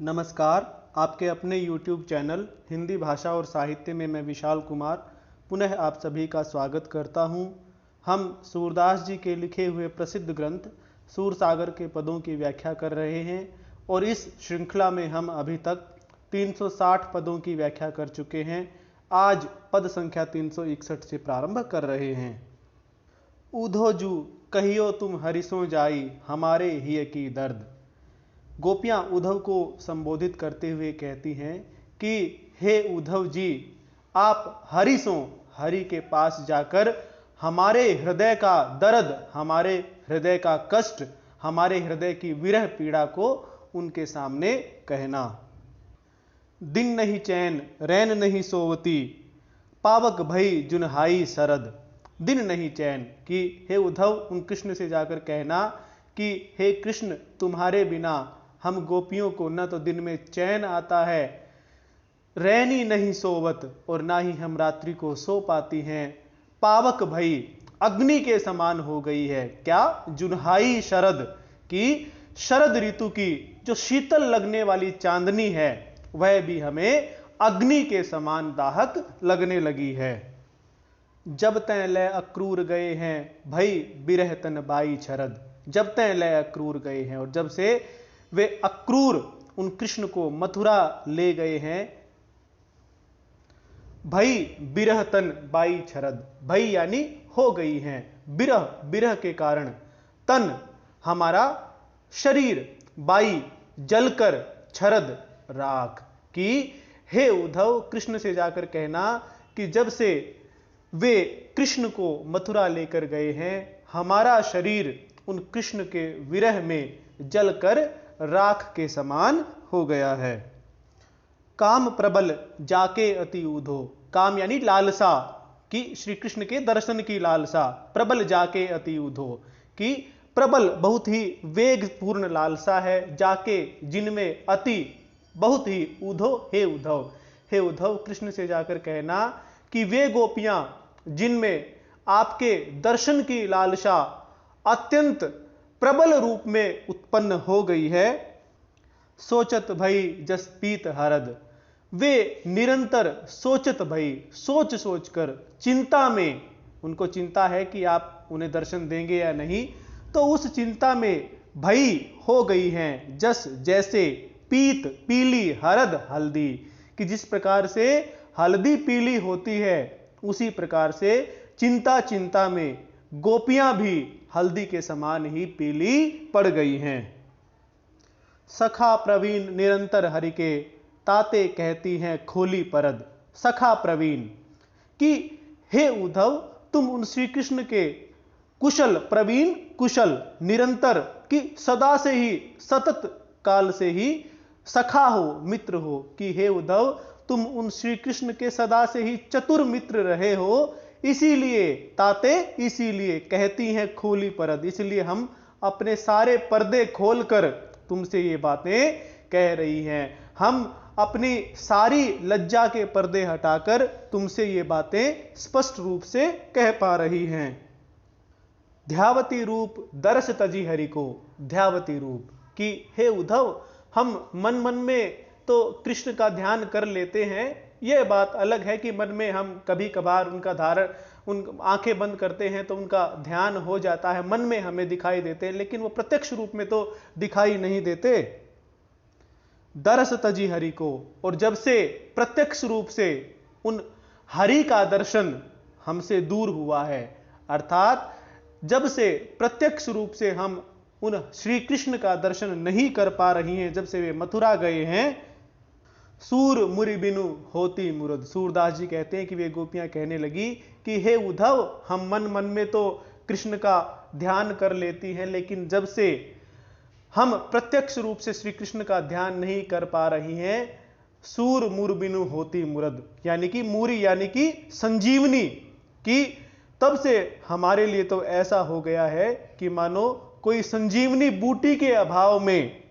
नमस्कार। आपके अपने YouTube चैनल हिंदी भाषा और साहित्य में मैं विशाल कुमार पुनः आप सभी का स्वागत करता हूं। हम सूरदास जी के लिखे हुए प्रसिद्ध ग्रंथ सूरसागर के पदों की व्याख्या कर रहे हैं और इस श्रृंखला में हम अभी तक 360 पदों की व्याख्या कर चुके हैं। आज पद संख्या 361 से प्रारंभ कर रहे हैं। उधो जू कहियो तुम हरिसों जाई हमारे हिय की दर्द। गोपियां उद्धव को संबोधित करते हुए कहती हैं कि हे उद्धव जी, आप हरि के पास जाकर हमारे हृदय का दर्द, हमारे हृदय का कष्ट, हमारे हृदय की विरह पीड़ा को उनके सामने कहना। दिन नहीं चैन रैन नहीं सोवती पावक भई जुनहाई सरद। दिन नहीं चैन, कि हे उद्धव उन कृष्ण से जाकर कहना कि हे कृष्ण, तुम्हारे बिना हम गोपियों को न तो दिन में चैन आता है, रैनी नहीं सोवत, और ना ही हम रात्रि को सो पाती हैं। पावक भई, अग्नि के समान हो गई है। क्या? जुनहाई शरद, की शरद ऋतु की जो शीतल लगने वाली चांदनी है वह भी हमें अग्नि के समान दाहक लगने लगी है। जब तै लय अक्रूर गए हैं भई बिरह तन बाई छरद। जब तै लय अक्रूर गए हैं, और जब से वे अक्रूर उन कृष्ण को मथुरा ले गए हैं। भई बिरह तन बाई छरद, भई यानी हो गई हैं, बिरह बिरह के कारण, तन हमारा शरीर, बाई जलकर, छरद राख। कि हे उद्धव कृष्ण से जाकर कहना कि जब से वे कृष्ण को मथुरा लेकर गए हैं, हमारा शरीर उन कृष्ण के विरह में जलकर राख के समान हो गया है। काम प्रबल जाके अति उधो, काम यानी लालसा, कि श्री कृष्ण के दर्शन की लालसा। प्रबल जाके अति उधो, कि प्रबल बहुत ही वेगपूर्ण लालसा है, जाके जिनमें अति बहुत ही, उधो हे उद्धव, हे उद्धव कृष्ण से जाकर कहना कि वे गोपियां जिनमें आपके दर्शन की लालसा अत्यंत प्रबल रूप में उत्पन्न हो गई है। सोचत भई जस पीत हरद, वे निरंतर सोचत भई, सोच सोचकर, चिंता में, उनको चिंता है कि आप उन्हें दर्शन देंगे या नहीं, तो उस चिंता में भई हो गई हैं। जस जैसे, पीत पीली, हरद हल्दी, कि जिस प्रकार से हल्दी पीली होती है उसी प्रकार से चिंता चिंता में गोपियां भी हल्दी के समान ही पीली पड़ गई हैं। सखा प्रवीण निरंतर हरि के ताते कहती हैं खोली परद। सखा प्रवीण, कि हे उद्धव तुम उन श्री कृष्ण के कुशल, प्रवीण कुशल, निरंतर, कि सदा से ही, सतत काल से ही सखा हो, मित्र हो, कि हे उद्धव तुम उन श्री कृष्ण के सदा से ही चतुर मित्र रहे हो। इसीलिए ताते, इसीलिए कहती हैं खोली परद, इसलिए हम अपने सारे पर्दे खोलकर तुमसे ये बातें कह रही हैं। हम अपनी सारी लज्जा के पर्दे हटाकर तुमसे ये बातें स्पष्ट रूप से कह पा रही हैं। ध्यावती रूप दर्श तजी हरि को, ध्यावती रूप, कि हे उद्धव हम मन मन में तो कृष्ण का ध्यान कर लेते हैं। यह बात अलग है कि मन में हम कभी कभार उनका धारण, उन आंखें बंद करते हैं तो उनका ध्यान हो जाता है, मन में हमें दिखाई देते हैं, लेकिन वो प्रत्यक्ष रूप में तो दिखाई नहीं देते। दर्श तजी हरि को, और जब से प्रत्यक्ष रूप से उन हरि का दर्शन हमसे दूर हुआ है, अर्थात जब से प्रत्यक्ष रूप से हम उन श्री कृष्ण का दर्शन नहीं कर पा रही हैं, जब से वे मथुरा गए हैं। सूर मुरि बिनु होती मुरद, सूरदास जी कहते हैं कि वे गोपियां कहने लगी कि हे उद्धव हम मन मन में तो कृष्ण का ध्यान कर लेती हैं, लेकिन जब से हम प्रत्यक्ष रूप से श्री कृष्ण का ध्यान नहीं कर पा रही हैं, सूर मुर बिनु होती मुरद, यानी कि मूरी यानी कि संजीवनी, कि तब से हमारे लिए तो ऐसा हो गया है कि मानो कोई संजीवनी बूटी के अभाव में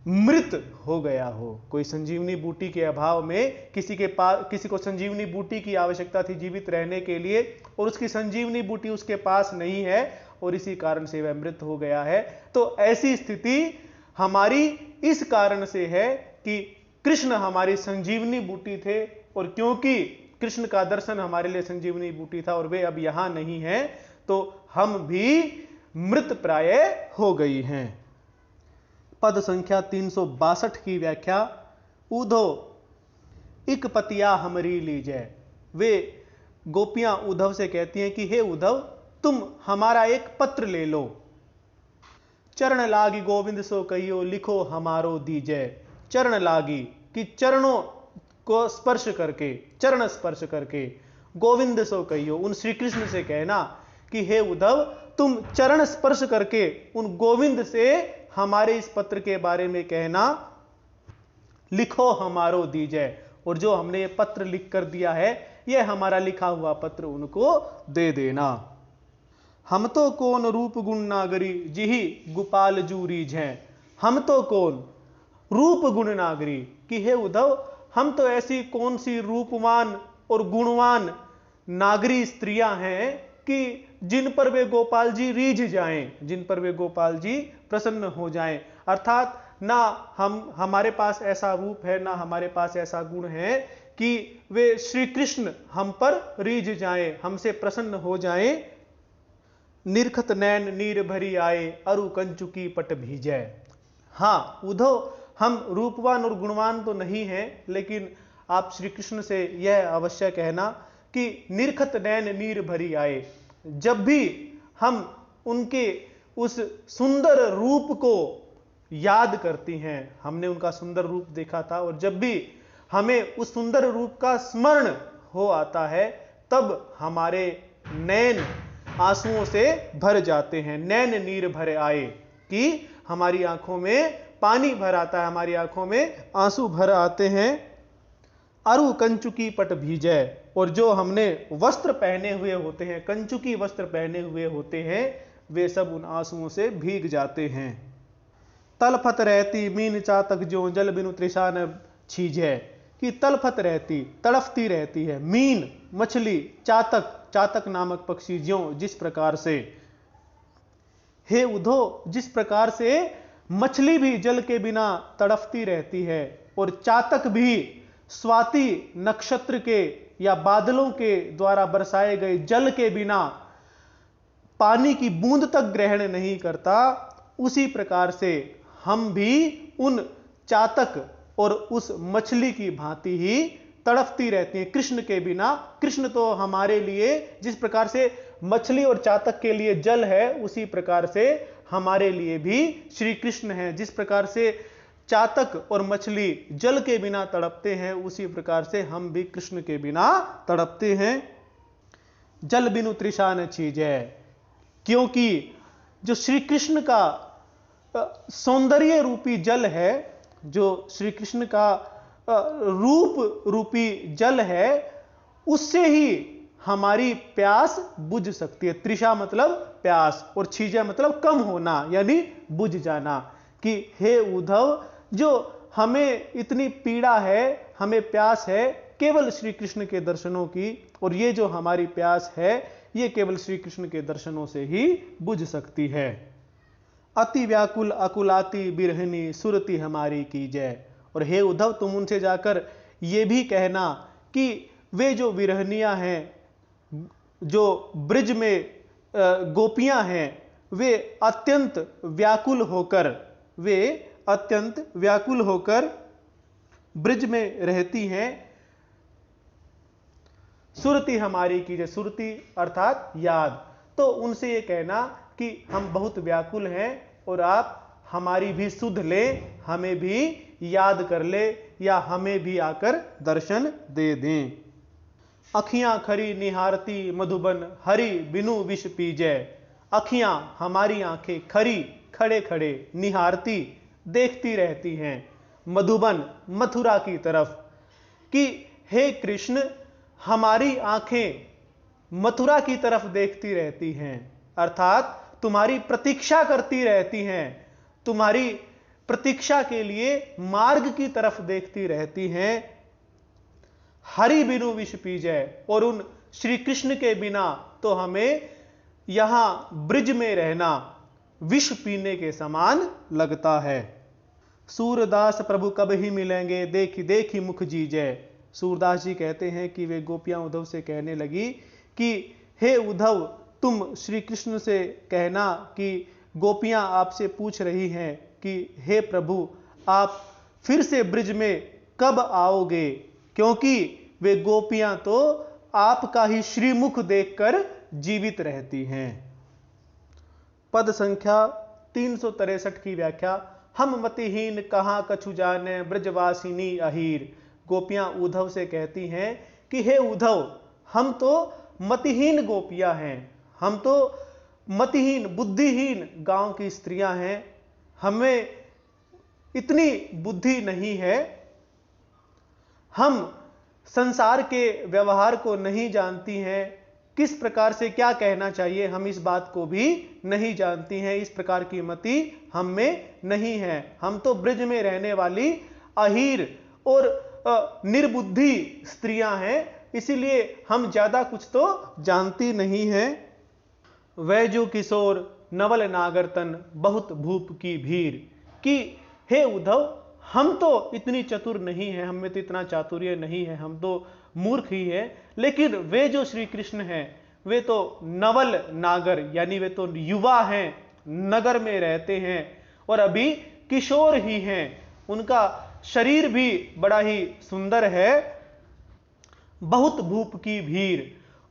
मृत हो गया हो। कोई संजीवनी बूटी के अभाव में किसी के पास, किसी को संजीवनी बूटी की आवश्यकता थी जीवित रहने के लिए, और उसकी संजीवनी बूटी उसके पास नहीं है और इसी कारण से वह मृत हो गया है। तो ऐसी स्थिति हमारी इस कारण से है कि कृष्ण हमारी संजीवनी बूटी थे, और क्योंकि कृष्ण का दर्शन हमारे लिए संजीवनी बूटी था और वे अब यहां नहीं हैं, तो हम भी मृत प्राय हो गई हैं। पद संख्या 362 की व्याख्या। उधो इक पतिया हमरी लीजय। वे गोपियां उद्धव से कहती हैं कि हे उद्धव, तुम हमारा एक पत्र ले लो। चरण लागी गोविंद सो कहियो, लिखो हमारो दीजय। चरण लागी कि चरणों को स्पर्श करके, चरण स्पर्श करके, गोविंद सो कहियो, उन श्री कृष्ण से कहना कि हे उद्धव, तुम चरण स्पर्श करके उन गोविंद से हमारे इस पत्र के बारे में कहना, लिखो हमारो दीजय, और जो हमने ये पत्र लिख कर दिया है, यह हमारा लिखा हुआ पत्र उनको दे देना। हम तो कौन रूप गुण नागरी, जिही गोपाल जूरीज हैं। हम तो कौन रूप गुण नागरी, कि हे उद्धव, हम तो ऐसी कौन सी रूपवान और गुणवान नागरी स्त्रियां हैं कि जिन पर वे गोपाल जी रीझ जाएं, जिन पर वे गोपाल जी प्रसन्न हो जाएं। अर्थात ना हमारे पास ऐसा रूप है, ना हमारे पास ऐसा गुण है कि वे श्री कृष्ण हम पर रीझ जाएं, हमसे प्रसन्न हो जाएं। निरखत नैन नीर भरी आए, अरु कंचुकी पट भीजय। हाँ उद्धव, हम रूपवान और गुणवान तो नहीं हैं, लेकिन आप श्री कृष्ण से यह अवश्य कहना कि निरखत नैन नीर भरी आए। जब भी हम उनके उस सुंदर रूप को याद करती हैं, हमने उनका सुंदर रूप देखा था, और जब भी हमें उस सुंदर रूप का स्मरण हो आता है, तब हमारे नैन आंसुओं से भर जाते हैं। नैन नीर भर आए, कि हमारी आंखों में पानी भर आता है, हमारी आंखों में आंसू भर आते हैं। अरु कंचुकी पट भीजय, और जो हमने वस्त्र पहने हुए होते हैं, कंचुकी वस्त्र पहने हुए होते हैं, वे सब उन आंसुओं से भीग जाते हैं। तलफत रहती मीन चातक जो, जल बिनु तृषा न छीजय। कि तलफत रहती, तड़फती रहती है, मीन मछली, चातक, चातक नामक पक्षी, ज्यों जिस प्रकार से, हे उद्धव, जिस प्रकार से मछली भी जल के बिना तड़फती रहती है, और चातक भी स्वाति नक्षत्र के या बादलों के द्वारा बरसाए गए जल के बिना पानी की बूंद तक ग्रहण नहीं करता, उसी प्रकार से हम भी उन चातक और उस मछली की भांति ही तड़फती रहती हैं कृष्ण के बिना। कृष्ण तो हमारे लिए जिस प्रकार से मछली और चातक के लिए जल है, उसी प्रकार से हमारे लिए भी श्री कृष्ण है। जिस प्रकार से चातक और मछली जल के बिना तड़पते हैं, उसी प्रकार से हम भी कृष्ण के बिना तड़पते हैं। जल बिनु तृषा न छीजय, क्योंकि जो श्री कृष्ण का सौंदर्य रूपी जल है, जो श्री कृष्ण का रूप रूपी जल है, उससे ही हमारी प्यास बुझ सकती है। तृषा मतलब प्यास, और छीजा मतलब कम होना, यानी बुझ जाना। कि हे उद्धव, जो हमें इतनी पीड़ा है, हमें प्यास है केवल श्री कृष्ण के दर्शनों की, और ये जो हमारी प्यास है, ये केवल श्री कृष्ण के दर्शनों से ही बुझ सकती है। अति व्याकुल अकुलाती बिरहनी, सुरति हमारी की जय। और हे उद्धव, तुम उनसे जाकर ये भी कहना कि वे जो विरहनियां हैं, जो ब्रिज में गोपियां हैं, वे अत्यंत व्याकुल होकर ब्रिज में रहती हैं। सुरति हमारी कीजिए, सुरति अर्थात याद। तो उनसे ये कहना कि हम बहुत व्याकुल हैं, और आप हमारी भी सुध लें, हमें भी याद कर ले, या हमें भी आकर दर्शन दे दें। अखियां खरी निहारती मधुबन, हरि बिनु विष पीजय। अखियां, हमारी आंखें, खरी खड़े खड़े, निहारती देखती रहती हैं, मधुबन मथुरा की तरफ। कि हे कृष्ण, हमारी आंखें मथुरा की तरफ देखती रहती हैं, अर्थात तुम्हारी प्रतीक्षा करती रहती हैं, तुम्हारी प्रतीक्षा के लिए मार्ग की तरफ देखती रहती हैं। हरि बिनु विष पीजय, और उन श्री कृष्ण के बिना तो हमें यहां ब्रिज में रहना विष पीने के समान लगता है। सूरदास प्रभु कब ही मिलेंगे, देखी देखी मुख जीजय। सूरदास जी कहते हैं कि वे गोपियां उद्धव से कहने लगी कि हे उद्धव, तुम श्री कृष्ण से कहना कि गोपियां आपसे पूछ रही हैं कि हे प्रभु, आप फिर से ब्रिज में कब आओगे, क्योंकि वे गोपियां तो आपका ही श्रीमुख देखकर जीवित रहती हैं। पद संख्या 363 की व्याख्या। हम मतिहीन कहां कछु जाने, ब्रजवासिनी अहीर। गोपियां उद्धव से कहती हैं कि हे उद्धव, हम तो मतिहीन गोपियां हैं, हम तो मतिहीन बुद्धिहीन गांव की स्त्रियां हैं, हमें इतनी बुद्धि नहीं है, हम संसार के व्यवहार को नहीं जानती हैं, किस प्रकार से क्या कहना चाहिए हम इस बात को भी नहीं जानती हैं, इस प्रकार की मति हम में नहीं है। हम तो ब्रज में रहने वाली अहीर और निर्बुद्धि स्त्रियां हैं, इसीलिए हम ज्यादा कुछ तो जानती नहीं हैं। वह जो किशोर नवल नागरतन, बहुत भूप की भीड़। कि हे उद्धव, हम तो इतनी चतुर नहीं है, हम में तो इतना चातुर्य नहीं है, हम तो मूर्ख ही है, लेकिन वे जो श्री कृष्ण हैं वे तो नवल नागर यानी वे तो युवा हैं, नगर में रहते हैं और अभी किशोर ही हैं, उनका शरीर भी बड़ा ही सुंदर है, बहुत भूप की भीड़।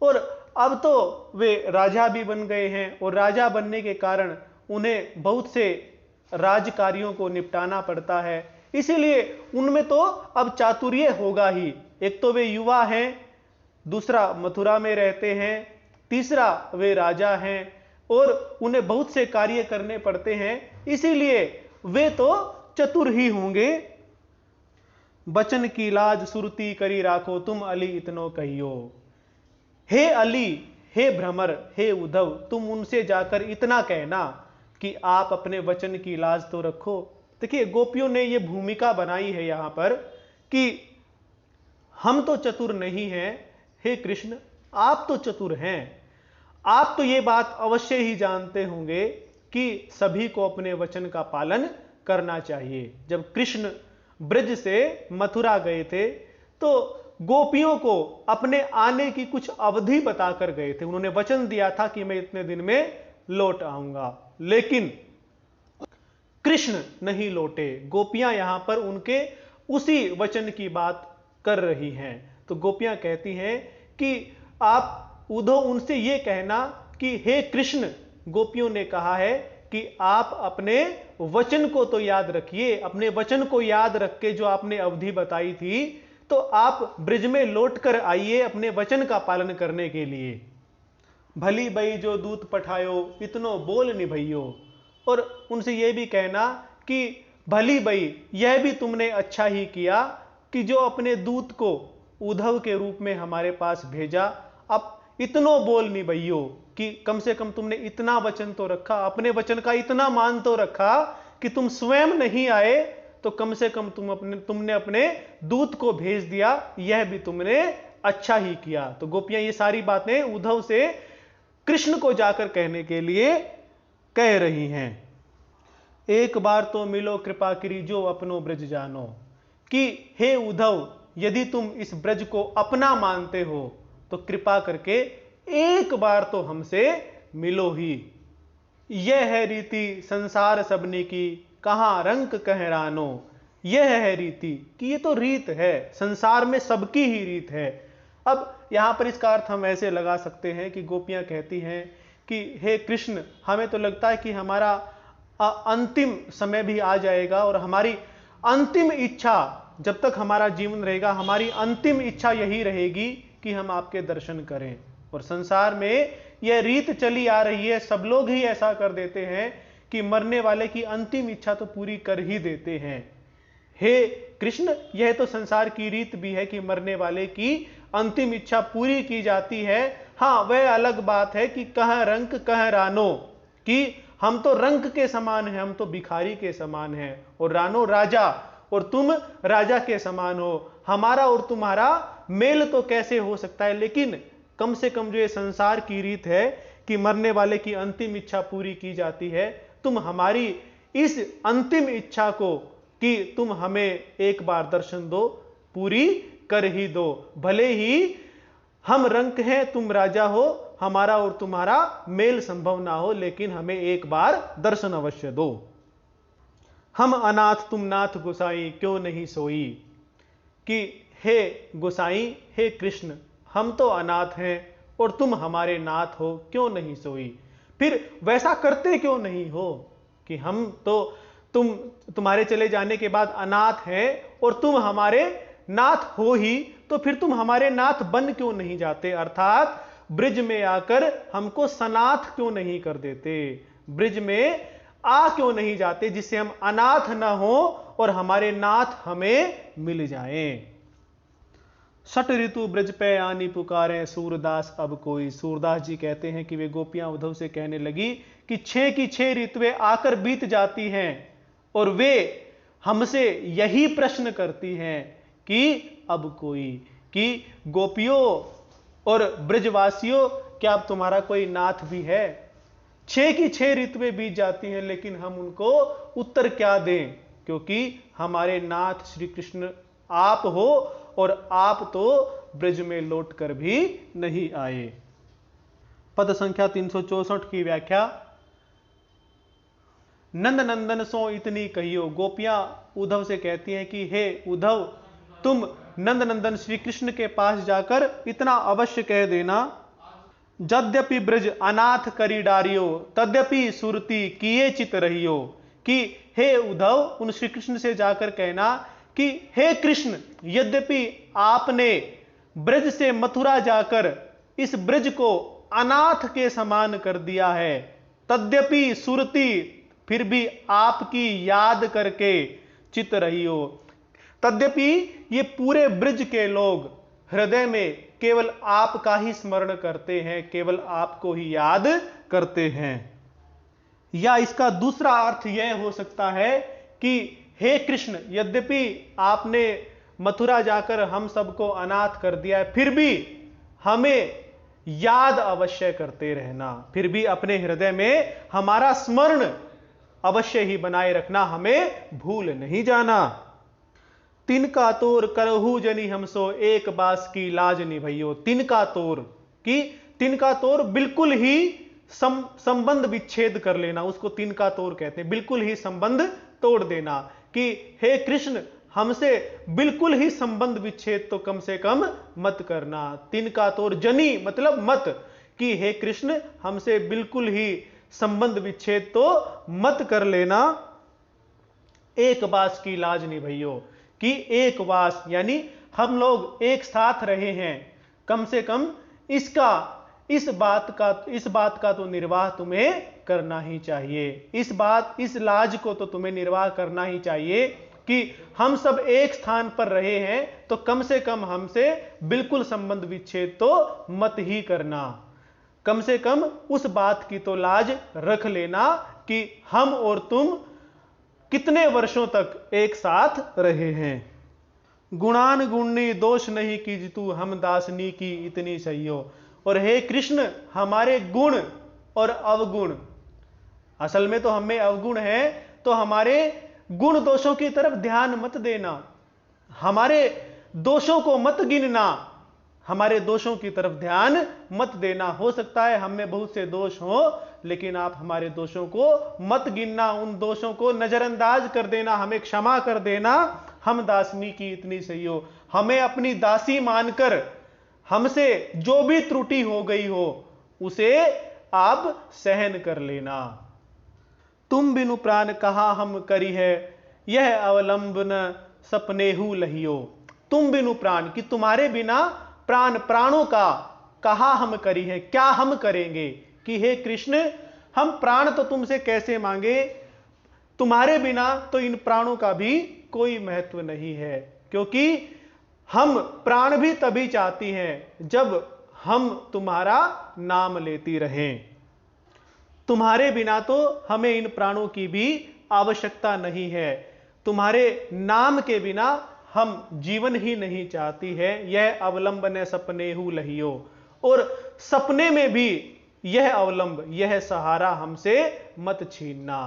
और अब तो वे राजा भी बन गए हैं और राजा बनने के कारण उन्हें बहुत से राज कार्यों को निपटाना पड़ता है, इसीलिए उनमें तो अब चातुर्य होगा ही। एक तो वे युवा हैं, दूसरा मथुरा में रहते हैं, तीसरा वे राजा हैं और उन्हें बहुत से कार्य करने पड़ते हैं, इसीलिए वे तो चतुर ही होंगे। बचन की लाज सुरती करी राखो, तुम अली इतनो कहियो। हे अली, हे भ्रमर, हे उद्धव, तुम उनसे जाकर इतना कहना कि आप अपने वचन की लाज तो रखो। देखिए, गोपियों ने यह भूमिका बनाई है यहां पर कि हम तो चतुर नहीं हैं, हे कृष्ण आप तो चतुर हैं, आप तो ये बात अवश्य ही जानते होंगे कि सभी को अपने वचन का पालन करना चाहिए। जब कृष्ण ब्रज से मथुरा गए थे तो गोपियों को अपने आने की कुछ अवधि बताकर गए थे, उन्होंने वचन दिया था कि मैं इतने दिन में लौट आऊंगा, लेकिन कृष्ण नहीं लौटे। गोपियां यहां पर उनके उसी वचन की बात कर रही हैं। तो गोपियां कहती हैं कि आप उद्धव उनसे यह कहना कि हे कृष्ण, गोपियों ने कहा है कि आप अपने वचन को तो याद रखिए, अपने वचन को याद रख के जो आपने अवधि बताई थी तो आप ब्रिज में लौट कर आइए अपने वचन का पालन करने के लिए। भली बई जो दूत पठायो, इतनो बोल निभइयो। और उनसे यह भी कहना कि भली बई, यह भी तुमने अच्छा ही किया कि जो अपने दूत को उद्धव के रूप में हमारे पास भेजा। अब इतनो बोल निभइयो कि कम से कम तुमने इतना वचन तो रखा, अपने वचन का इतना मान तो रखा कि तुम स्वयं नहीं आए तो कम से कम तुमने अपने दूत को भेज दिया, यह भी तुमने अच्छा ही किया। तो गोपियां ये सारी बातें उद्धव से कृष्ण को जाकर कहने के लिए कह रही हैं। एक बार तो मिलो कृपा करी जो अपनो ब्रज जानो। कि हे उद्धव, यदि तुम इस ब्रज को अपना मानते हो तो कृपा करके एक बार तो हमसे मिलो ही। यह है रीति संसार सबनी की, कहां रंक कहरानो। यह है रीति कि ये तो रीत है, संसार में सबकी ही रीत है। अब यहां पर इसका अर्थ हम ऐसे लगा सकते हैं कि गोपियां कहती हैं कि हे कृष्ण, हमें तो लगता है कि हमारा अंतिम समय भी आ जाएगा और हमारी अंतिम इच्छा, जब तक हमारा जीवन रहेगा हमारी अंतिम इच्छा यही रहेगी कि हम आपके दर्शन करें। और संसार में यह रीत चली आ रही है, सब लोग ही ऐसा कर देते हैं कि मरने वाले की अंतिम इच्छा तो पूरी कर ही देते हैं। हे कृष्ण, यह तो संसार की रीत भी है कि मरने वाले की अंतिम इच्छा पूरी की जाती है। हां, वह अलग बात है कि कह रंक कह रानो, कि हम तो रंक के समान हैं, हम तो भिखारी के समान हैं, और रानो राजा, और तुम राजा के समान हो। हमारा और तुम्हारा मेल तो कैसे हो सकता है, लेकिन कम से कम जो ये संसार की रीत है कि मरने वाले की अंतिम इच्छा पूरी की जाती है, तुम हमारी इस अंतिम इच्छा को कि तुम हमें एक बार दर्शन दो, पूरी कर ही दो। भले ही हम रंक हैं, तुम राजा हो, हमारा और तुम्हारा मेल संभव ना हो, लेकिन हमें एक बार दर्शन अवश्य दो। हम अनाथ तुम नाथ गोसाई, क्यों नहीं सोई। कि हे गोसाई, हे कृष्ण, हम तो अनाथ हैं और तुम हमारे नाथ हो, क्यों नहीं सोई। फिर वैसा करते क्यों नहीं हो कि हम तो तुम्हारे चले जाने के बाद अनाथ हैं और तुम हमारे नाथ हो ही, तो फिर तुम हमारे नाथ बन क्यों नहीं जाते, अर्थात ब्रिज में आकर हमको सनाथ क्यों नहीं कर देते, ब्रिज में आ क्यों नहीं जाते, जिससे हम अनाथ न हो और हमारे नाथ हमें मिल जाएं। सट ऋतु ब्रज पे आनी पुकारें, सूरदास अब कोई। सूरदास जी कहते हैं कि वे गोपियां उद्धव से कहने लगी कि 6 की 6 ऋतुएं आकर बीत जाती हैं और वे हमसे यही प्रश्न करती हैं कि अब कोई, कि गोपियों और ब्रजवासियों, क्या अब तुम्हारा कोई नाथ भी है। 6 की 6 ऋतुएं बीत जाती हैं, लेकिन हम उनको उत्तर क्या दें, क्योंकि हमारे नाथ श्री कृष्ण आप हो और आप तो ब्रज में लौटकर भी नहीं आए। पद संख्या 364 की व्याख्या। नंद नंदन सो इतनी कहियो। गोपियां उद्धव से कहती हैं कि हे उद्धव, तुम नंद नंदन श्री कृष्ण के पास जाकर इतना अवश्य कह देना, यद्यपि ब्रज अनाथ करी डारियो, तद्यपि सुरती किए चित रहियो। कि हे उद्धव, उन श्री कृष्ण से जाकर कहना कि हे कृष्ण, यद्यपि आपने ब्रज से मथुरा जाकर इस ब्रज को अनाथ के समान कर दिया है, तद्यपि सुरती, फिर भी आपकी याद करके चित रहियो। तद्यपि ये पूरे ब्रज के लोग हृदय में केवल आपका ही स्मरण करते हैं, केवल आपको ही याद करते हैं। या इसका दूसरा अर्थ यह हो सकता है कि हे कृष्ण, यद्यपि आपने मथुरा जाकर हम सबको अनाथ कर दिया है, फिर भी हमें याद अवश्य करते रहना, फिर भी अपने हृदय में हमारा स्मरण अवश्य ही बनाए रखना, हमें भूल नहीं जाना। तिनका तोर करहु जनी हमसो, एक बास की लाज निभइयो। तिनका तोर, कि तिनका तोर बिल्कुल ही संबंध विच्छेद कर लेना, उसको तिनका तोर कहते हैं, बिल्कुल ही संबंध तोड़ देना। कि हे कृष्ण, हमसे बिल्कुल ही संबंध विच्छेद तो कम से कम मत करना। तिनका तोर जनी मतलब मत, कि हे कृष्ण, हमसे बिल्कुल ही संबंध विच्छेद तो मत कर लेना। एक बास की लाज निभइयो, कि एक वास यानी हम लोग एक साथ रहे हैं, कम से कम इस बात का तो निर्वाह तुम्हें करना ही चाहिए। इस लाज को तो तुम्हें निर्वाह करना ही चाहिए कि हम सब एक स्थान पर रहे हैं, तो कम से कम हमसे बिल्कुल संबंध विच्छेद तो मत ही करना। कम से कम उस बात की तो लाज रख लेना कि हम और तुम कितने वर्षों तक एक साथ रहे हैं। गुणान गुणी दोष नहीं की तू, हम दासनी की इतनी सहियो। और हे कृष्ण, हमारे गुण और अवगुण, असल में तो हमें अवगुण है, तो हमारे गुण दोषों की तरफ ध्यान मत देना, हमारे दोषों को मत गिनना, हमारे दोषों की तरफ ध्यान मत देना। हो सकता है हम में बहुत से दोष हो, लेकिन आप हमारे दोषों को मत गिनना, उन दोषों को नजरअंदाज कर देना, हमें क्षमा कर देना। हम दासनी की इतनी सही हो, हमें अपनी दासी मानकर हमसे जो भी त्रुटि हो गई हो उसे आप सहन कर लेना। तुम बिनु प्राण कहा हम करी है, यह अवलंबन सपनेहु लहियो। तुम बिनु प्राण, कि तुम्हारे बिना प्राणों का कहा हम करी है, क्या हम करेंगे। कि हे कृष्ण, हम प्राण तो तुमसे कैसे मांगे, तुम्हारे बिना तो इन प्राणों का भी कोई महत्व नहीं है, क्योंकि हम प्राण भी तभी चाहती हैं जब हम तुम्हारा नाम लेती रहें। तुम्हारे बिना तो हमें इन प्राणों की भी आवश्यकता नहीं है, तुम्हारे नाम के बिना हम जीवन ही नहीं चाहती है। यह अवलंबन सपनेहु लहियो, और सपने में भी यह अवलंब, यह सहारा हमसे मत छीनना।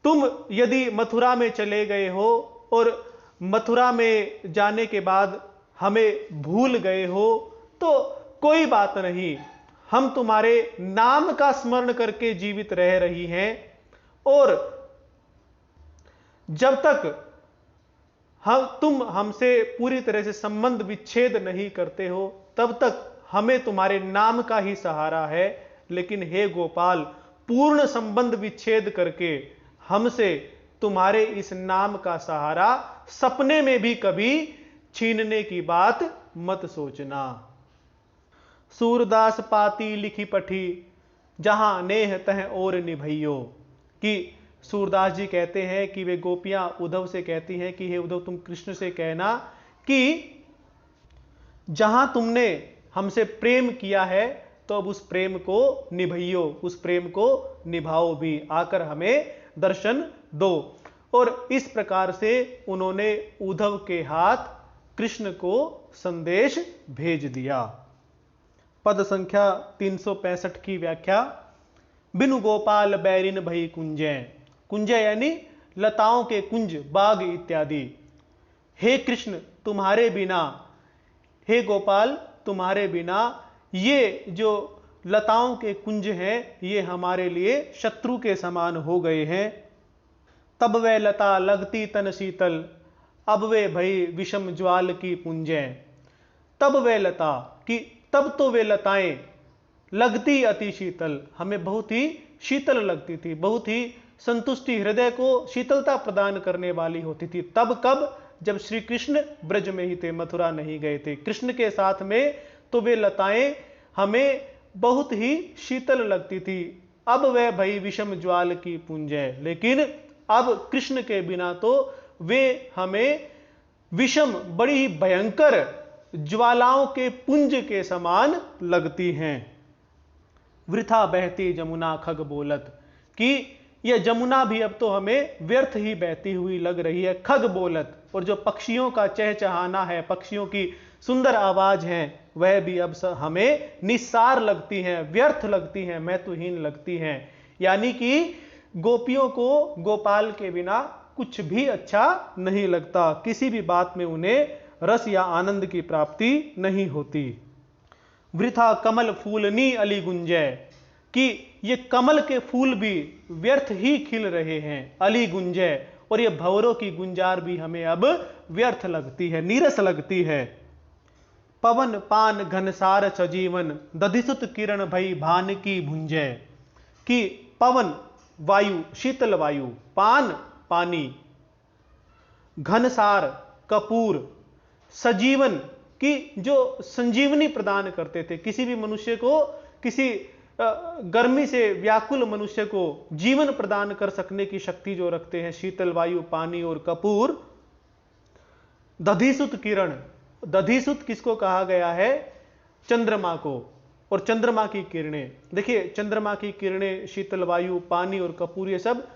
तुम यदि मथुरा में चले गए हो और मथुरा में जाने के बाद हमें भूल गए हो तो कोई बात नहीं, हम तुम्हारे नाम का स्मरण करके जीवित रह रही हैं, और जब तक तुम हमसे पूरी तरह से संबंध विच्छेद नहीं करते हो तब तक हमें तुम्हारे नाम का ही सहारा है। लेकिन हे गोपाल, पूर्ण संबंध विच्छेद करके हमसे तुम्हारे इस नाम का सहारा सपने में भी कभी छीनने की बात मत सोचना। सूरदास पाती लिखी पठी, जहां नेह तह और निभइयो। कि सूरदास जी कहते हैं कि वे गोपियां उद्धव से कहती हैं कि हे उद्धव, तुम कृष्ण से कहना कि जहां तुमने हमसे प्रेम किया है तो अब उस प्रेम को निभइयो, उस प्रेम को निभाओ भी, आकर हमें दर्शन दो। और इस प्रकार से उन्होंने उद्धव के हाथ कृष्ण को संदेश भेज दिया। पद संख्या 365 की व्याख्या। बिनु गोपाल बैरिन भई कुंजय। कुंजय यानी लताओं के कुंज, बाग इत्यादि। हे कृष्ण, तुम्हारे बिना, हे गोपाल तुम्हारे बिना ये जो लताओं के कुंज हैं ये हमारे लिए शत्रु के समान हो गए हैं। तब वे लता लगती तन शीतल, अब वे भई विषम ज्वाल की पुंजय। तब वे लता, कि तब तो वे लताएं लगती अति शीतल, हमें बहुत ही शीतल लगती थी, बहुत ही संतुष्टि, हृदय को शीतलता प्रदान करने वाली होती थी। तब कब? जब श्री कृष्ण ब्रज में ही थे, मथुरा नहीं गए थे। कृष्ण के साथ में तो वे लताएं हमें बहुत ही शीतल लगती थी। अब वह भई विषम ज्वाल की पुंजय, लेकिन अब कृष्ण के बिना तो वे हमें विषम, बड़ी ही भयंकर ज्वालाओं के पुंज के समान लगती हैं। वृथा बहती जमुना खग बोलत, कि यह जमुना भी अब तो हमें व्यर्थ ही बहती हुई लग रही है। खग बोलत, और जो पक्षियों का चहचहाना है, पक्षियों की सुंदर आवाज है, वह भी अब हमें निस्सार लगती हैं, व्यर्थ लगती हैं, महत्वहीन लगती हैं। यानी कि गोपियों को गोपाल के बिना कुछ भी अच्छा नहीं लगता, किसी भी बात में उन्हें रस या आनंद की प्राप्ति नहीं होती। वृथा कमल फूलनी अली गुंजय, कि ये कमल के फूल भी व्यर्थ ही खिल रहे हैं, अली गुंजय, और ये भंवरों की गुंजार भी हमें अब व्यर्थ लगती है, नीरस लगती है। पवन पान घनसार सजीवन, दधिसुत किरण भई भान की भुंजय, कि पवन वायु, शीतल वायु, पान पानी, घनसार कपूर, सजीवन की जो संजीवनी प्रदान करते थे, किसी भी मनुष्य को, किसी गर्मी से व्याकुल मनुष्य को जीवन प्रदान कर सकने की शक्ति जो रखते हैं, शीतल वायु, पानी और कपूर। दधिसुत किरण, दधिसुत किसको कहा गया है? चंद्रमा को, और चंद्रमा की किरणें। देखिए, चंद्रमा की किरणें, शीतल वायु, पानी और कपूर, ये सब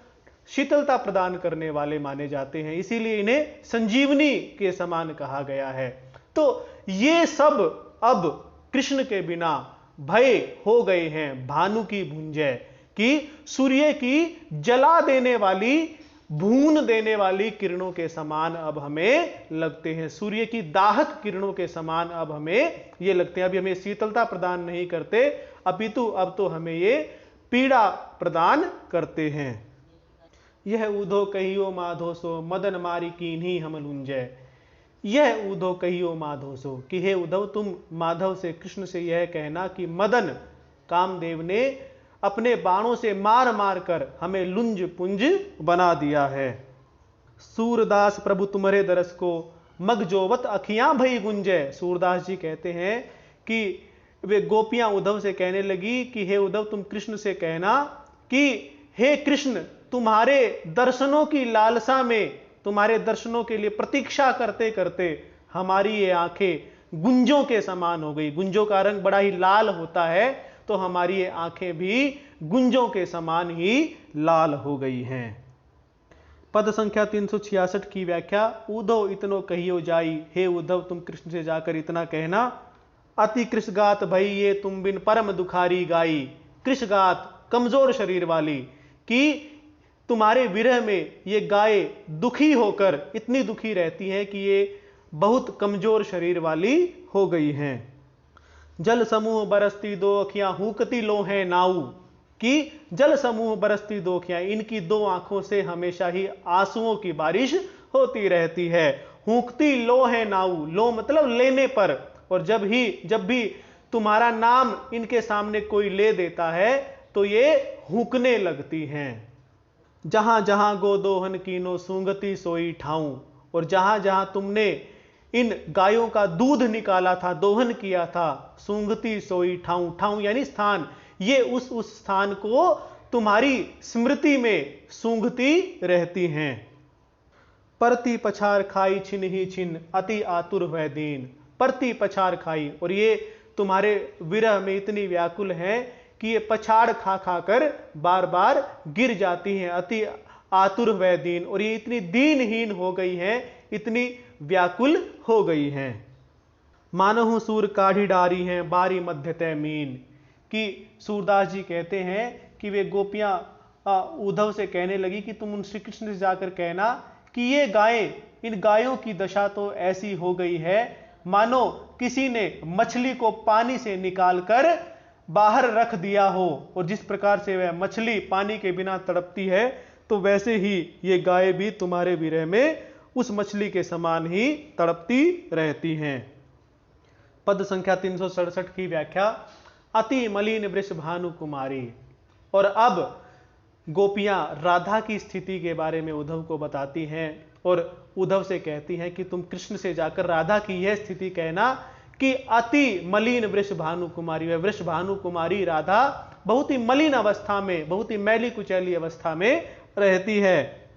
शीतलता प्रदान करने वाले माने जाते हैं, इसीलिए इन्हें संजीवनी के समान कहा गया है। तो ये सब अब कृष्ण के बिना भय हो गए हैं। भानु की भुंजय, कि सूर्य की जला देने वाली, भून देने वाली किरणों के समान अब हमें लगते हैं, सूर्य की दाहक किरणों के समान अब हमें ये लगते हैं। अभी हमें शीतलता प्रदान नहीं करते, अपितु अब तो हमें ये पीड़ा प्रदान करते हैं। यह ऊधो कहियो माधो सो, मदन मारी कीन्ही हम लुंजय। यह ऊधो कहियो माधो सो, कि हे उद्धव, तुम माधव से, कृष्ण से यह कहना कि मदन, कामदेव ने अपने बाणों से मार मार कर हमें लुंज पुंज बना दिया है। सूरदास प्रभु तुम्हारे दरस को, मगजोवत अखियां भई गुंजय। सूरदास जी कहते हैं कि वे गोपियां उद्धव से कहने लगी कि हे उद्धव, तुम कृष्ण से कहना कि हे कृष्ण, तुम्हारे दर्शनों की लालसा में, तुम्हारे दर्शनों के लिए प्रतीक्षा करते करते हमारी ये आंखें गुंजों के समान हो गई। गुंजों का रंग बड़ा ही लाल होता है, तो हमारी ये आंखें भी गुंजों के समान ही लाल हो गई हैं। पद संख्या 366 की व्याख्या। उद्धव इतनो कहियो जाई, हे उद्धव, तुम कृष्ण से जाकर इतना कहना, अति कृष्गात भई ये तुम बिन परम दुखारी गाई। कृष्गात, कमजोर शरीर वाली, कि तुम्हारे विरह में ये गाय दुखी होकर इतनी दुखी रहती हैं कि ये बहुत कमजोर शरीर वाली हो गई हैं। जल समूह बरसती दो अखियां हुकती लो है नाऊ, कि जल समूह बरसती दो अखियां, इनकी दो आंखों से हमेशा ही आंसुओं की बारिश होती रहती है। हुकती लो है नाऊ, लो मतलब लेने पर, और जब भी तुम्हारा नाम इनके सामने कोई ले देता है तो ये हुकने लगती हैं। जहां जहां गोदोहन कीनो सूंघती सोई ठाऊं, और जहां जहां तुमने इन गायों का दूध निकाला था, दोहन किया था, सूंघती सोई ठाऊं, ठाऊं यानी स्थान, ये उस स्थान को तुम्हारी स्मृति में सूंघती रहती हैं। परती पछार खाई छिन ही छिन अति आतुर वह दीन, परती पछार खाई, और ये तुम्हारे विरह में इतनी व्याकुल हैं कि ये पछाड़ खा खाकर बार बार गिर जाती हैं। अति आतुर वह दीन, और ये इतनी दीनहीन हो गई हैं, इतनी व्याकुल हो गई हैं। मानहु सूर काढ़ी डारी हैं बारी मध्य तय मीन, कि सूरदास जी कहते हैं कि वे गोपियां उद्धव से कहने लगी कि तुम उन श्री कृष्ण से जाकर कहना कि ये गायें, इन गायों की दशा तो ऐसी हो गई है मानो किसी ने मछली को पानी से निकालकर बाहर रख दिया हो, और जिस प्रकार से वह मछली पानी के बिना तड़पती है, तो वैसे ही ये गायें भी तुम्हारे विरह में उस मछली के समान ही तड़पती रहती हैं। पद संख्या 367 की व्याख्या, अति मलिन वृष भानु कुमारी। और अब गोपियां राधा की स्थिति के बारे में उद्धव को बताती हैं और उद्धव से कहती हैं कि तुम कृष्ण से जाकर राधा की यह स्थिति कहना कि अति मलिन वृष भानु कुमारी, वह वृष भानु कुमारी राधा बहुत ही मलिन अवस्था में, बहुत ही मैली कुचैली अवस्था में रहती है।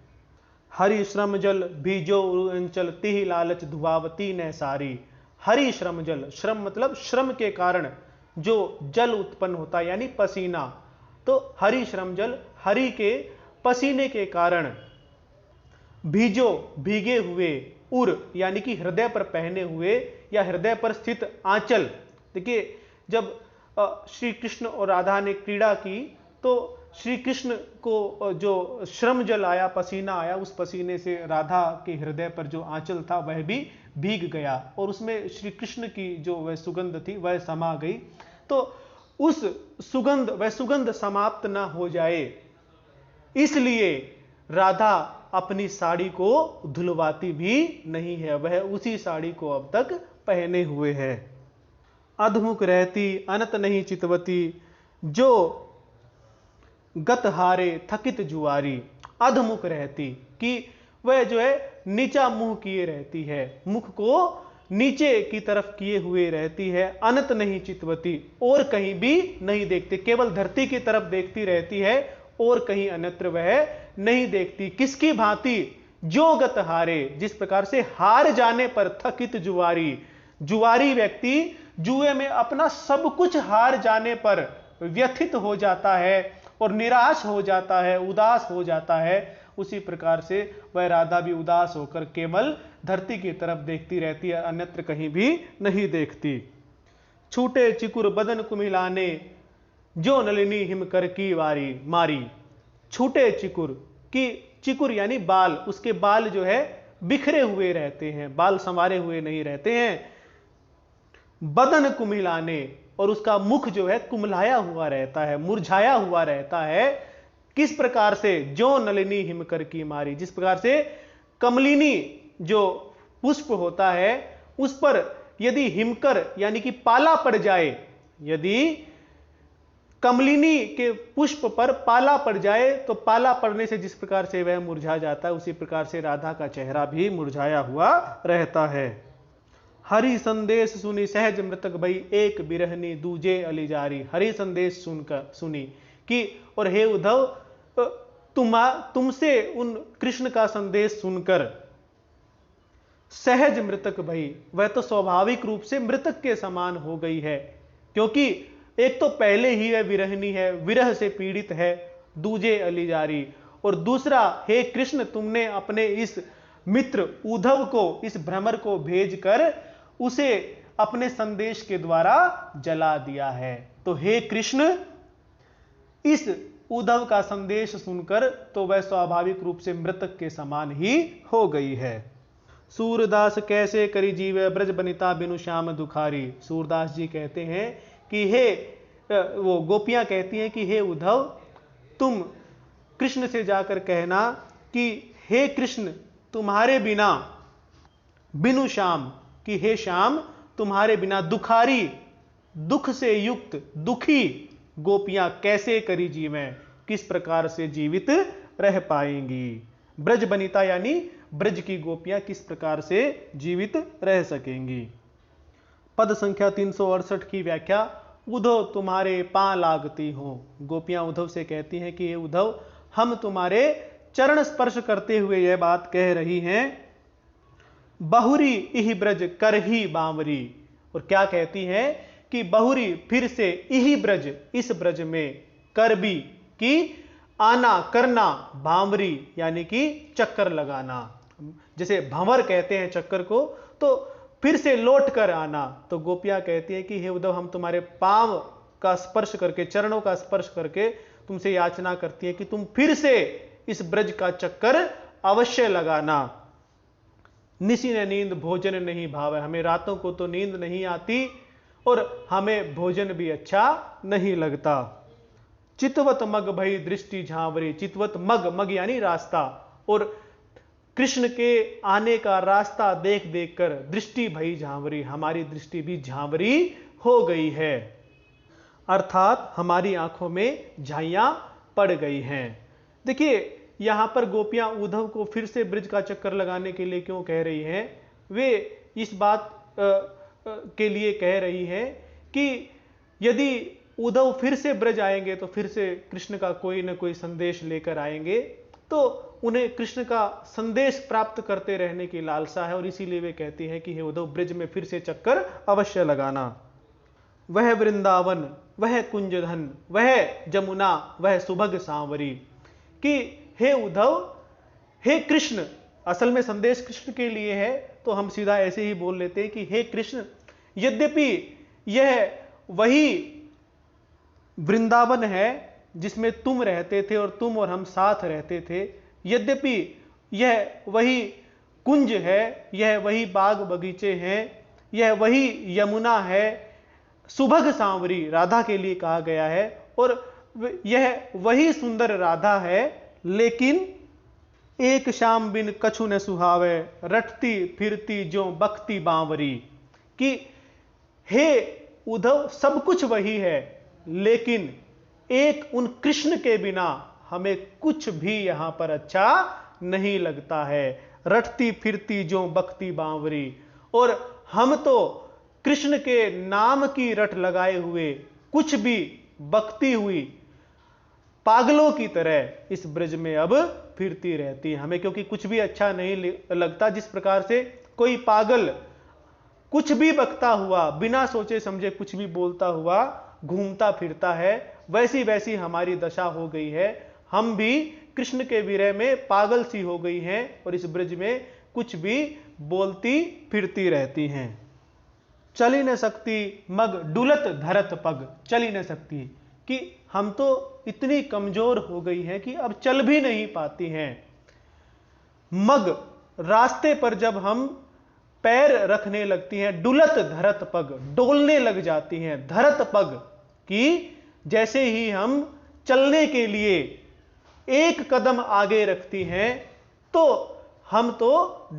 हरि श्रम जल बीजो अंचल तिहि लालच धुआवती न सारी। हरि श्रम जल, श्रम मतलब श्रम के कारण जो जल उत्पन्न होता है यानी पसीना, तो हरि श्रम जल, हरि के पसीने के कारण, भीजो भीगे हुए, उर यानी कि हृदय पर पहने हुए या हृदय पर स्थित आंचल। देखिए जब श्री कृष्ण और राधा ने क्रीड़ा की तो श्री कृष्ण को जो श्रम जल आया, पसीना आया, उस पसीने से राधा के हृदय पर जो आंचल था वह भी भीग गया और उसमें श्री कृष्ण की जो वह सुगंध थी वह समा गई। तो उस सुगंध, वह सुगंध समाप्त ना हो जाए इसलिए राधा अपनी साड़ी को धुलवाती भी नहीं है, वह उसी साड़ी को अब तक पहने हुए है। अधमुख रहती अनत नहीं चितवती, जो गत हारे थकित जुआरी। अधमुख रहती कि वह जो है नीचा मुंह किए रहती है, मुख को नीचे की तरफ किए हुए रहती है। अनत नहीं चितवती, और कहीं भी नहीं देखती, केवल धरती की तरफ देखती रहती है और कहीं अन्यत्र वह नहीं देखती। किसकी भांति? जो गत हारे, जिस प्रकार से हार जाने पर थकित जुआरी, जुआरी व्यक्ति जुए में अपना सब कुछ हार जाने पर व्यथित हो जाता है और निराश हो जाता है, उदास हो जाता है, उसी प्रकार से वह राधा भी उदास होकर केवल धरती की तरफ देखती रहती है, अन्यत्र कहीं भी नहीं देखती। छूटे चिकुर बदन कुमिलाने, जो नलिनी हिमकर की वारी मारी। छूटे चिकुर की, चिकुर यानी बाल, उसके बाल जो है बिखरे हुए रहते हैं, बाल संवारे हुए नहीं रहते हैं। बदन कुमिलाने, और उसका मुख जो है कुमलाया हुआ रहता है, मुरझाया हुआ रहता है। किस प्रकार से? जो नलिनी हिमकर की मारी, जिस प्रकार से कमलिनी जो पुष्प होता है उस पर यदि हिमकर यानी कि पाला पड़ जाए, यदि कमलिनी के पुष्प पर पाला पड़ जाए तो पाला पड़ने से जिस प्रकार से वह मुरझा जाता है, उसी प्रकार से राधा का चेहरा भी मुरझाया हुआ रहता है। हरि संदेश सुनी सहज मृतक भई, एक बिरहनी दूजे अलिजारी। हरि संदेश सुनकर सुनी कि, और हे उद्धव, तुमसे उन कृष्ण का संदेश सुनकर सहज मृतक भई, वह तो स्वाभाविक रूप से मृतक के समान हो गई है, क्योंकि एक तो पहले ही वह विरहनी है, विरह से पीड़ित है, दूजे अलिजारी, और दूसरा हे कृष्ण, तुमने अपने इस मित्र उद्धव को, इस भ्रमर को भेजकर उसे अपने संदेश के द्वारा जला दिया है। तो हे कृष्ण, इस उद्धव का संदेश सुनकर तो वह स्वाभाविक रूप से मृतक के समान ही हो गई है। सूरदास कैसे करी जीवे ब्रज बनिता बिनु श्याम दुखारी। सूरदास जी कहते हैं कि हे वो गोपियां कहती हैं कि हे उद्धव, तुम कृष्ण से जाकर कहना कि हे कृष्ण, तुम्हारे बिना, बिनु श्याम, कि हे श्याम तुम्हारे बिना दुखारी, दुख से युक्त दुखी गोपियां कैसे करी जीवें, किस प्रकार से जीवित रह पाएंगी। ब्रज बनिता यानी ब्रज की गोपियां किस प्रकार से जीवित रह सकेंगी। पद संख्या 368 की व्याख्या, उद्धव तुम्हारे पांव लागती हो। गोपियां उद्धव से कहती हैं कि ये उद्धव, हम तुम्हारे चरण स्पर्श करते हुए यह बात कह रही हैं, बहुरी इह ब्रज कर ही बांवरी। और क्या कहती हैं कि बहुरी फिर से इह ब्रज, इस ब्रज में, कर भी कि आना, करना, बांवरी यानी कि चक्कर लगाना। जैसे भंवर कहते हैं चक्कर को, तो फिर से लौट कर आना। तो गोपियां कहती हैं कि हे उद्धव, हम तुम्हारे पांव का स्पर्श करके, चरणों का स्पर्श करके तुमसे याचना करती हैं कि तुम फिर से इस ब्रज का चक्कर अवश्य लगाना। निसी ने नींद भोजन नहीं भावे, हमें रातों को तो नींद नहीं आती और हमें भोजन भी अच्छा नहीं लगता। चितवत मग भई दृष्टि झांवरी। चितवत मग, मग यानी रास्ता, और कृष्ण के आने का रास्ता देख देख कर दृष्टि भई झांवरी, हमारी दृष्टि भी झांवरी हो गई है, अर्थात हमारी आंखों में झाइयां पड़ गई हैं। देखिए यहां पर गोपियां उद्धव को फिर से ब्रज का चक्कर लगाने के लिए क्यों कह रही हैं। वे इस बात के लिए कह रही हैं कि यदि उद्धव फिर से ब्रज आएंगे तो फिर से कृष्ण का कोई न कोई संदेश लेकर आएंगे, तो उन्हें कृष्ण का संदेश प्राप्त करते रहने की लालसा है, और इसीलिए वे कहती हैं कि हे उद्धव, ब्रज में फिर से चक्कर अवश्य लगाना। वह वृंदावन, वह कुंजधन, वह जमुना, वह सुभग सांवरी, कि हे उद्धव, हे कृष्ण, असल में संदेश कृष्ण के लिए है तो हम सीधा ऐसे ही बोल लेते हैं कि हे कृष्ण, यद्यपि यह वही वृंदावन है जिसमें तुम रहते थे और तुम और हम साथ रहते थे, यद्यपि यह वही कुंज है, यह वही बाग बगीचे हैं, यह वही यमुना है, सुभग सांवरी राधा के लिए कहा गया है, और यह वही सुंदर राधा है, लेकिन एक शाम बिन कछु न सुहावे, रटती फिरती जो बकती बांवरी, कि हे उद्धव, सब कुछ वही है, लेकिन एक उन कृष्ण के बिना हमें कुछ भी यहां पर अच्छा नहीं लगता है। रटती फिरती जो बकती बांवरी, और हम तो कृष्ण के नाम की रट लगाए हुए कुछ भी बकती हुई पागलों की तरह इस ब्रज में अब फिरती रहती है हमें, क्योंकि कुछ भी अच्छा नहीं लगता। जिस प्रकार से कोई पागल कुछ भी बकता हुआ, बिना सोचे समझे कुछ भी बोलता हुआ घूमता फिरता है, वैसी वैसी हमारी दशा हो गई है। हम भी कृष्ण के विरह में पागल सी हो गई हैं और इस ब्रज में कुछ भी बोलती फिरती रहती हैं। चल ही न सकती मग डुलत धरत पग, चल ही न सकती, कि हम तो इतनी कमजोर हो गई हैं कि अब चल भी नहीं पाती हैं। मग, रास्ते पर जब हम पैर रखने लगती हैं, डुलत धरत पग, डोलने लग जाती हैं, धरत पग, कि जैसे ही हम चलने के लिए एक कदम आगे रखती हैं तो हम तो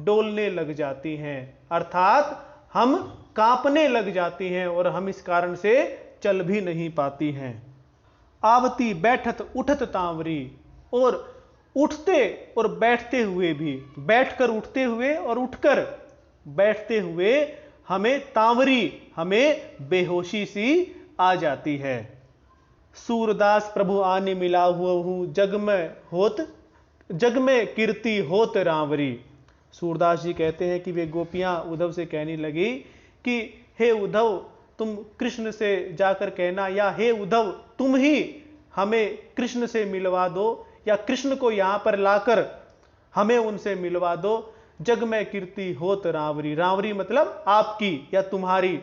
डोलने लग जाती हैं, अर्थात हम कांपने लग जाती हैं और हम इस कारण से चल भी नहीं पाती हैं। आवती बैठत उठत तांवरी, और उठते और बैठते हुए भी, बैठकर उठते हुए और उठकर बैठते हुए हमें तांवरी, हमें बेहोशी सी आ जाती है। सूरदास प्रभु आने मिला हुआ हूं, जग में कीर्ति होत रांवरी। सूरदास जी कहते हैं कि वे गोपियां उद्धव से कहने लगी कि हे उद्धव, तुम कृष्ण से जाकर कहना, या हे उद्धव, तुम ही हमें कृष्ण से मिलवा दो, या कृष्ण को यहां पर लाकर हमें उनसे मिलवा दो। जग में कीर्ति होत रांवरी, रांवरी मतलब आपकी या तुम्हारी,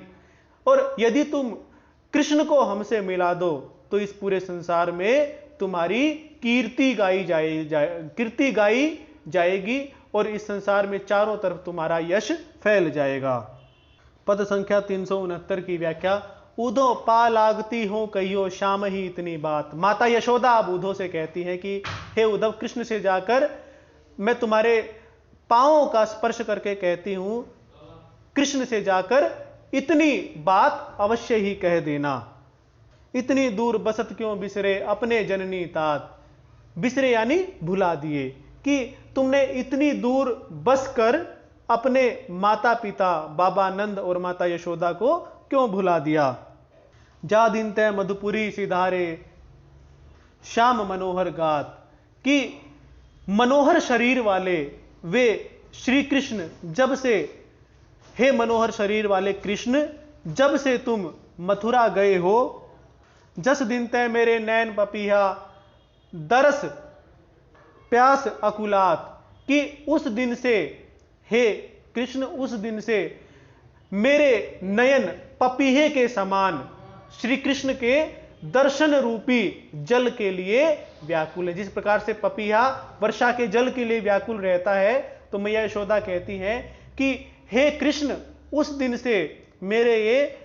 और यदि तुम कृष्ण को हमसे मिला दो तो इस पूरे संसार में तुम्हारी कीर्ति गाई जाएगी और इस संसार में चारों तरफ तुम्हारा यश फैल जाएगा। पद संख्या 369 की व्याख्या। उधो पा लागती हो कहियो शाम ही इतनी बात। माता यशोदा अब उद्धव से कहती हैं कि हे उद्धव, कृष्ण से जाकर मैं तुम्हारे पांवों का स्पर्श करके कहती हूं, कृष्ण से जाकर इतनी बात अवश्य ही कह देना। इतनी दूर बसत क्यों बिसरे अपने जननी तात। बिसरे यानी भुला दिए, कि तुमने इतनी दूर बसकर अपने माता पिता बाबा नंद और माता यशोदा को क्यों भुला दिया। जा दिन तय मधुपुरी सिधारे श्याम मनोहर गात। कि मनोहर शरीर वाले वे श्री कृष्ण जब से, हे मनोहर शरीर वाले कृष्ण, जब से तुम मथुरा गए हो, जस दिन तय मेरे नैन पपीहा दरस प्यास अकुलात। कि उस दिन से, हे कृष्ण, उस दिन से मेरे नयन पपीहे के समान श्री कृष्ण के दर्शन रूपी जल के लिए व्याकुल है। जिस प्रकार से पपीहा वर्षा के जल के लिए व्याकुल रहता है, तो मैया यशोदा कहती हैं कि हे कृष्ण, उस दिन से मेरे ये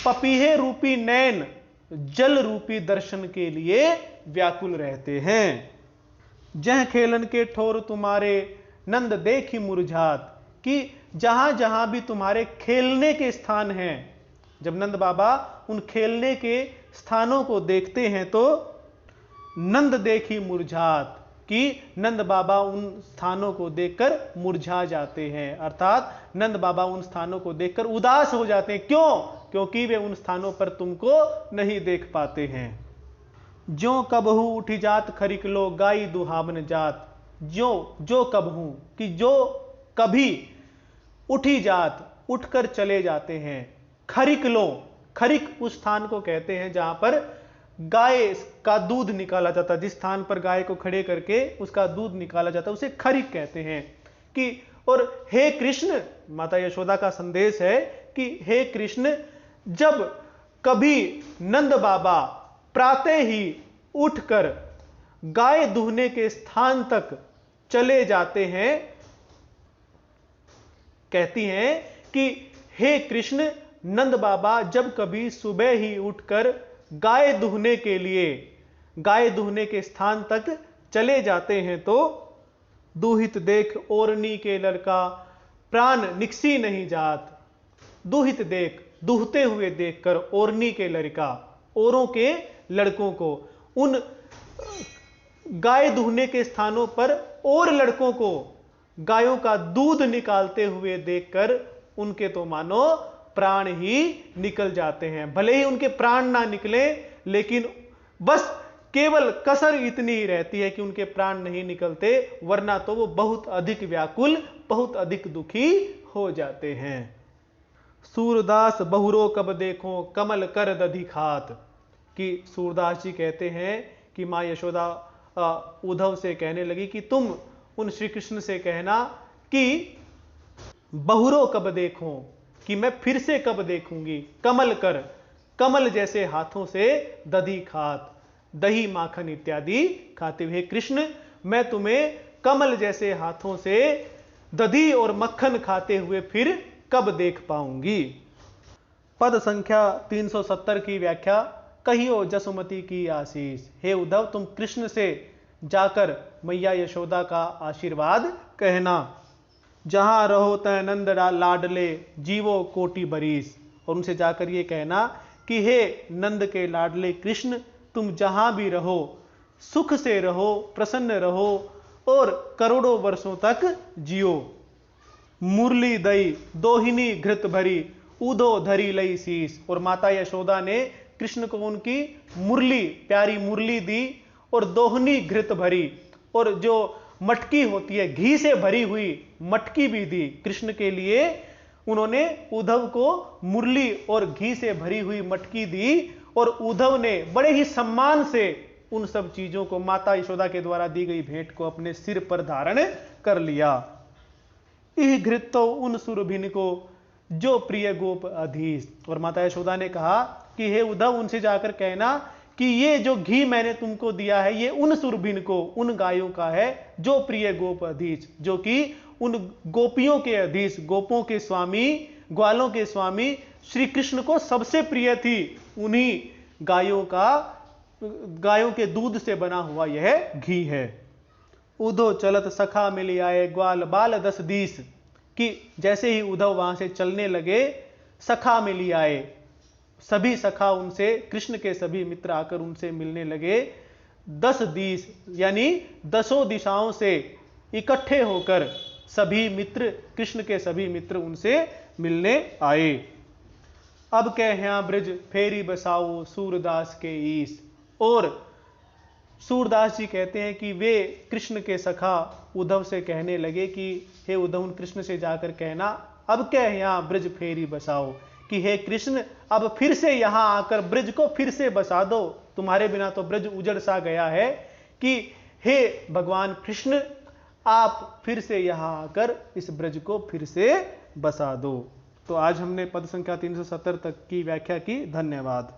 पपीहे रूपी नैन जल रूपी दर्शन के लिए व्याकुल रहते हैं। जह खेलन के ठोर तुम्हारे नंद देखी मुरझात। कि जहां जहां भी तुम्हारे खेलने के स्थान हैं, जब नंद बाबा उन खेलने के स्थानों को देखते हैं तो नंद देखी मुरझात। कि नंद बाबा उन स्थानों को देखकर मुरझा जाते हैं, अर्थात नंद बाबा उन स्थानों को देखकर उदास हो जाते हैं। क्यों? क्योंकि वे उन स्थानों पर तुमको नहीं देख पाते हैं। ज्यों कबहू उठी जात खरिकलो गाई दुहावन जात। जो कबहू, कि जो कभी उठी जात, उठकर चले जाते हैं। खरिकलो, खरिक उस स्थान को कहते हैं जहां पर गाय का दूध निकाला जाता है। जिस स्थान पर गाय को खड़े करके उसका दूध निकाला जाता है उसे खरिक कहते हैं। कि और हे कृष्ण, माता यशोदा का संदेश है कि हे कृष्ण, जब कभी नंद बाबा प्रातः ही उठकर गाय दूहने के स्थान तक चले जाते हैं, कहती हैं कि हे कृष्ण, नंद बाबा जब कभी सुबह ही उठकर गाय दूहने के लिए, गाय दूहने के स्थान तक चले जाते हैं तो दूहित देख ओरनी के लड़का प्राण निकसी नहीं जात। दूहित देख, दूहते हुए देखकर ओरनी के लड़का, औरों के लड़कों को, उन गाय दूहने के स्थानों पर और लड़कों को गायों का दूध निकालते हुए देखकर उनके तो मानो प्राण ही निकल जाते हैं। भले ही उनके प्राण ना निकले, लेकिन बस केवल कसर इतनी ही रहती है कि उनके प्राण नहीं निकलते, वरना तो वो बहुत अधिक व्याकुल, बहुत अधिक दुखी हो जाते हैं। सूरदास बहुरो कब देखो कमल कर दधि खात। कि सूरदास जी कहते हैं कि मां यशोदा उद्धव से कहने लगी कि तुम उन श्री कृष्ण से कहना कि बहुरो कब देखो, कि मैं फिर से कब देखूंगी, कमल कर, कमल जैसे हाथों से दधि खात, दही माखन इत्यादि खाते हुए। कृष्ण, मैं तुम्हें कमल जैसे हाथों से दधी और मक्खन खाते हुए फिर कब देख पाऊंगी। पद संख्या 370 की व्याख्या। कहियो जसुमती की आशीष। हे उद्धव, तुम कृष्ण से जाकर मैया यशोदा का आशीर्वाद कहना। जहां रहो तय नंद लाडले जीवो कोटि बरीस। और उनसे जाकर ये कहना कि हे नंद के लाडले कृष्ण, तुम जहां भी रहो सुख से रहो, प्रसन्न रहो और करोड़ों वर्षों तक जियो। मुरली दई दोहिनी घृत भरी उदो धरी लई शीस। और माता यशोदा ने कृष्ण को उनकी मुरली, प्यारी मुरली दी और दोहनी घृत भरी, और जो मटकी होती है घी से भरी हुई मटकी भी दी कृष्ण के लिए। उन्होंने उद्धव को मुरली और घी से भरी हुई मटकी दी और उद्धव ने बड़े ही सम्मान से उन सब चीजों को, माता यशोदा के द्वारा दी गई भेंट को अपने सिर पर धारण कर लिया। इह घृत तो उन सुरभिन को जो प्रिय गोप अधीश। और माता यशोदा ने कहा कि हे उद्धव, उनसे जाकर कहना कि ये जो घी मैंने तुमको दिया है ये उन सुरभिन को, उन गायों का है जो प्रिय गोप अधीश, जो कि उन गोपियों के अधीश, गोपों के स्वामी, ग्वालों के स्वामी श्री कृष्ण को सबसे प्रिय थी। उन्हीं गायों के दूध से बना हुआ यह घी है। उधो चलत सखा मिल आए ग्वाल बाल 10 दीस, कि जैसे ही उद्धव वहां से चलने लगे सखा मिल आए, सभी सखा उनसे, कृष्ण के सभी मित्र आकर उनसे मिलने लगे। 10 दिस यानी 10 दिशाओं से इकट्ठे होकर सभी मित्र, कृष्ण के सभी मित्र उनसे मिलने आए। अब कह यहाँ ब्रज फेरी बसाओ सूरदास के ईस। और सूरदास जी कहते हैं कि वे कृष्ण के सखा उद्धव से कहने लगे कि हे उद्धव, कृष्ण से जाकर कहना अब कह यहाँ ब्रज फेरी बसाओ, कि हे कृष्ण अब फिर से यहां आकर ब्रज को फिर से बसा दो, तुम्हारे बिना तो ब्रज उजड़ सा गया है, कि हे भगवान कृष्ण आप फिर से यहां आकर इस ब्रज को फिर से बसा दो। तो आज हमने पद संख्या 370 तक की व्याख्या की। धन्यवाद।